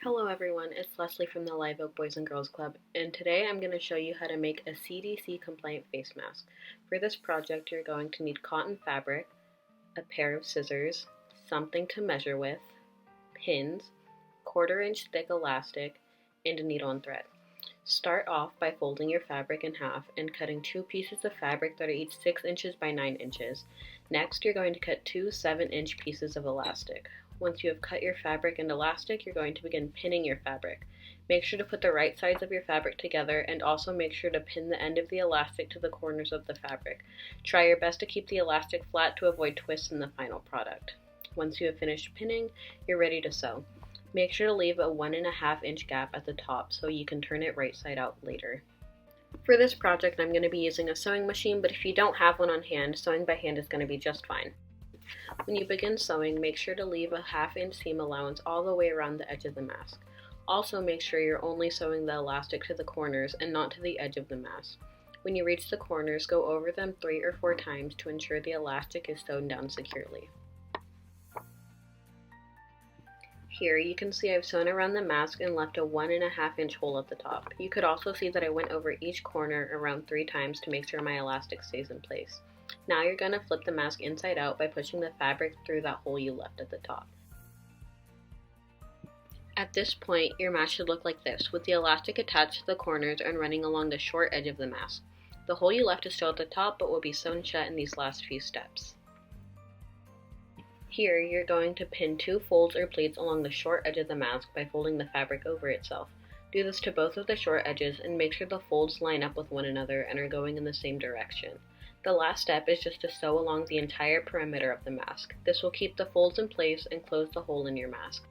Hello everyone, it's Leslie from the Live Oak Boys and Girls Club, and today I'm going to show you how to make a CDC compliant face mask. For this project you're going to need cotton fabric, a pair of scissors, something to measure with, pins, 1/4 inch thick elastic, and a needle and thread. Start off by folding your fabric in half and cutting 2 pieces of fabric that are each 6 inches by 9 inches. Next you're going to cut 2 7-inch pieces of elastic. Once you have cut your fabric and elastic, you're going to begin pinning your fabric. Make sure to put the right sides of your fabric together and also make sure to pin the end of the elastic to the corners of the fabric. Try your best to keep the elastic flat to avoid twists in the final product. Once you have finished pinning, you're ready to sew. Make sure to leave a 1.5-inch gap at the top so you can turn it right side out later. For this project, I'm going to be using a sewing machine, but if you don't have one on hand, sewing by hand is going to be just fine. When you begin sewing, make sure to leave a 1/2-inch seam allowance all the way around the edge of the mask. Also make sure you're only sewing the elastic to the corners and not to the edge of the mask. When you reach the corners, go over them 3 or 4 times to ensure the elastic is sewn down securely. Here you can see I've sewn around the mask and left a 1.5-inch hole at the top. You could also see that I went over each corner around 3 times to make sure my elastic stays in place. Now you're going to flip the mask inside out by pushing the fabric through that hole you left at the top. At this point, your mask should look like this, with the elastic attached to the corners and running along the short edge of the mask. The hole you left is still at the top but will be sewn shut in these last few steps. Here, you're going to pin 2 folds or pleats along the short edge of the mask by folding the fabric over itself. Do this to both of the short edges and make sure the folds line up with one another and are going in the same direction. The last step is just to sew along the entire perimeter of the mask. This will keep the folds in place and close the hole in your mask.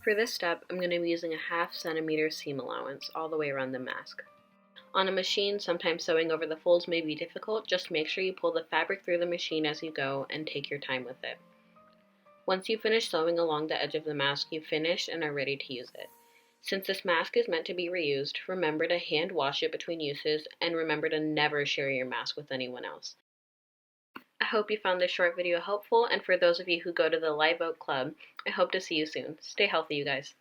For this step, I'm going to be using a 1/2 centimeter seam allowance all the way around the mask. On a machine, sometimes sewing over the folds may be difficult. Just make sure you pull the fabric through the machine as you go and take your time with it. Once you finish sewing along the edge of the mask, you've finished and are ready to use it. Since this mask is meant to be reused, remember to hand wash it between uses and remember to never share your mask with anyone else. I hope you found this short video helpful, and for those of you who go to the Live Oak Club, I hope to see you soon. Stay healthy, you guys.